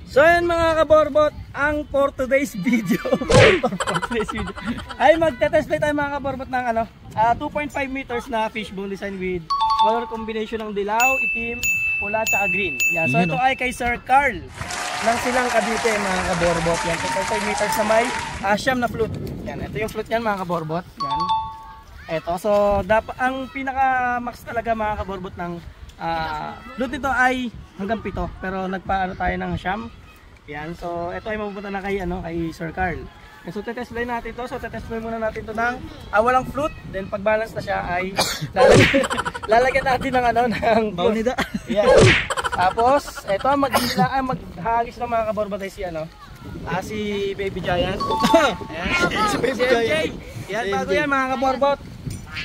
So yun mga kaborbot, ang for today's video ay magte-test play tayo mga kaborbot ng 2.5 meters na fishbone design with color combination ng dilaw, itim, pula, tsaka green. Yan. So ito ay kay Sir Carl ng Silang Cavite mga kaborbot. Yan, 2.5 meters na may siyam na float. Yan, ito yung float yan mga kaborbot. Yan. Ito, so ang pinaka max talaga mga kaborbot ng float nito ay hanggang 7, pero nagpaano tayo ng siyam. Yan, so ito ay mapupunta na kay Sir Carl. So tetest play natin to. So tetest play muna natin to ng walang float. Then pag balance na siya ay lalagyan natin ng ng baunida. Yan. Tapos ito maghahagis ng mga kaborbot ay si Baby Giant. Ayan. Si Baby Giant. Yan, bago yan mga kaborbot.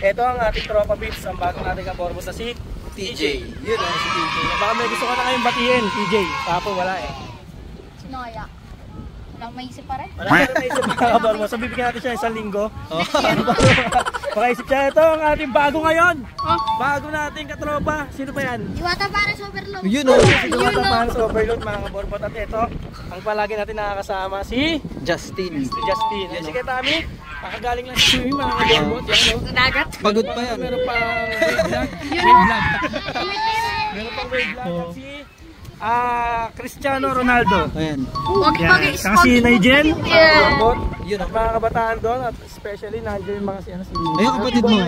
Ito ang ating tropa beats, ang bago nating kaborbot na si TJ. Yun si TJ. Baka may gusto ka na kayong batiin, TJ. Tapo wala Noya. Walang maisip pa rin? Wala ka na maisip mga kaborbot. So bibigyan natin siya isang linggo. Makaisip siya. Ito ang ating bago ngayon. Bago nating katropa. Sino ba yan? Iwata para sa overload. Yun o. Iwata para sa overload mga kaborbot. At ito, ang palagi natin nakakasama si Justin. Yan, sige Tami. Nakagaling lang si mga kaborbot. Yan o. Dagat. Pagod pa yan. Meron pang wave vlog. Meron pang wave vlog. At si Cristiano Ronaldo. Ayan. Yan. Si Nigel. Yeah. Yun ang mga kabataan doon. At especially nandiyan yung mga si Ayun, kapatid mo.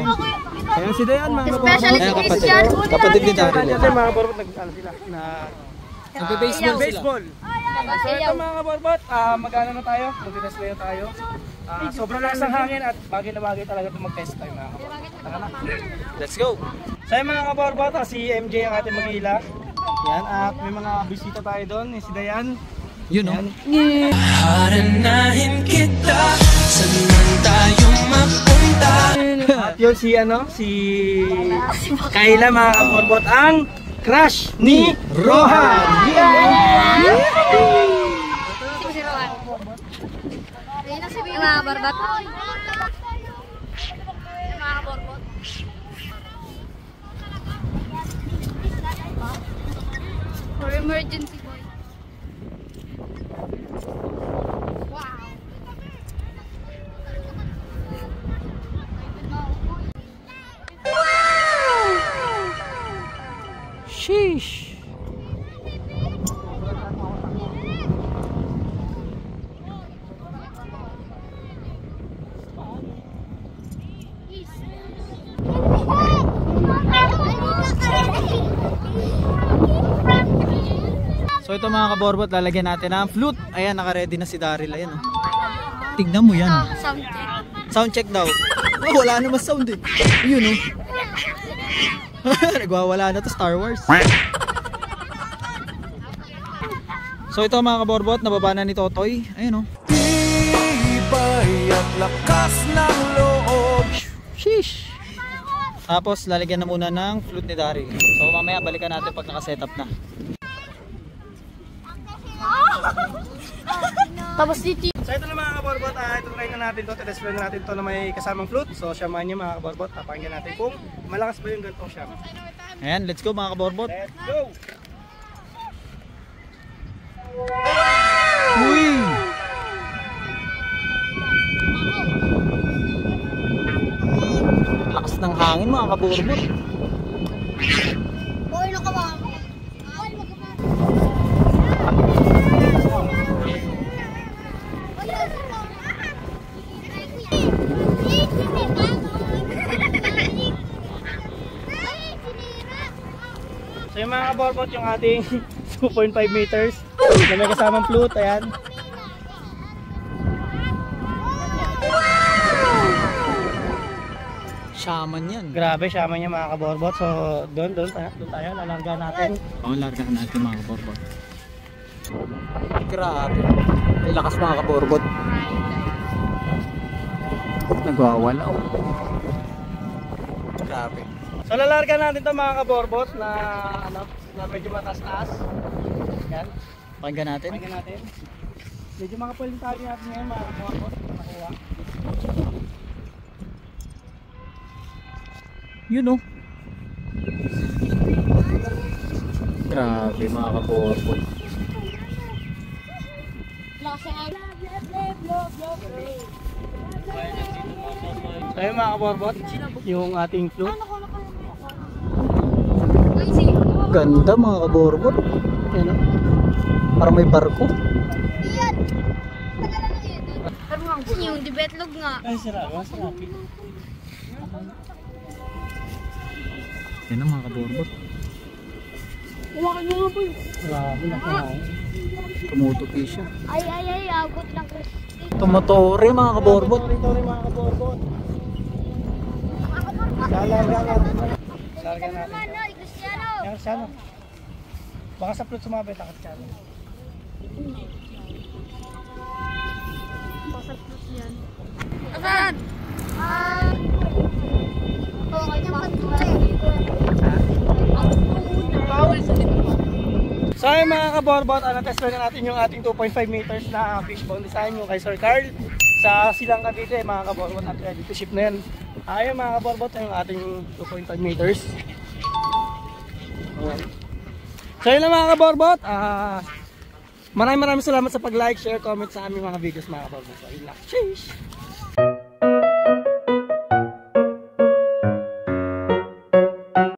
Ayan si Dayan mga kaborbot. Especially si Christian. Kapatid ni Daryl. Nandiyan din mga kaborbot. Nagbe-baseball sila. Baseball. So ito mga kaborbot, magana na tayo, mag-test na tayo. Sobrang lakas ng hangin at bagay na bagay talaga ito mag-test tayo mga kaborbot. Tara na. Let's go. So yung mga kaborbot, si MJ ang ating mag-ila. Yan, at may mga bisita tayo doon, si Dayan. Yun o. Haranahin kita, saan tayo mapunta? At yun si Kayla mga kaborbot, ang crush ni Rohan. Mga barbat. Mga borbot. For emergency boy. Wow. Sheesh. So ito mga kaborbot, lalagyan natin ng flute. Ayan, naka-ready na si Daryl. Ayan o. Tignan mo yan. Sound check. Sound check daw. Oh, wala naman sound eh. Yun o. Nagwawala na to, Star Wars. So ito mga kaborbot, nababa na ni Totoy. Ayan o. Tibay at lakas ng loob. Sheesh. Tapos lalagyan na muna ng flute ni Daryl. So mamaya balikan natin pag naka-setup na. Tapos dito. So ito na mga kaborbot, ito try na natin to, test na natin to na may kasamang flute. So siyaman niya mga kaborbot, papakinggan natin kung malakas ba yung gantong siyam. Ayan, let's go mga kaborbot. Let's go! Uy! Lakas ng hangin mga kaborbot. Boy, no ka ba? So yung mga kaborbot, yung ating 2.5 meters na may kasamang flute, ayan. Shaman yan. Grabe, siyaman niya mga kaborbot. So doon tayo, lalarga natin. Oo, largahan natin mga kaborbot. Grabe. May lakas mga kaborbot. Nagwawala oh. Grabe. So lalarga natin to mga kaborbot na na medyo mataas-taas. Yan. Pakinggan natin. Pakinggan natin. Medyo makapaling tayo natin ngayon mga kaborbot. Nakuha. Yun oh. Grabe mga kaborbot. So ayun mga kaborbot, yung ating float. Ganda mga kaborbot. Yan o. Parang may barko. Yung dibetlog nga. Ay, sarap. Sarap. Yan ang mga kaborbot. Grabe na ka. Tumutupi siya. Ay, abot lang. Tumutore mga kaborbot. Ito rin mga kaborbot. Salarga natin. Salarga natin. Ano, Cristiano? Yan, siya no. Baka sa float sumabit ang Cristiano. Asan? Okay, So ayun mga kaborbot, test na natin yung ating 2.5 meters na fishbone design yung kay Sir Carl sa Silang Cavite mga kaborbot at ready to ship na yan. Ayun mga kaborbot yung ating 2.5 meters. So yun lang mga kaborbot, maraming salamat sa pag-like, share, comment sa aming mga videos mga kaborbot. So yun lang. Sheesh!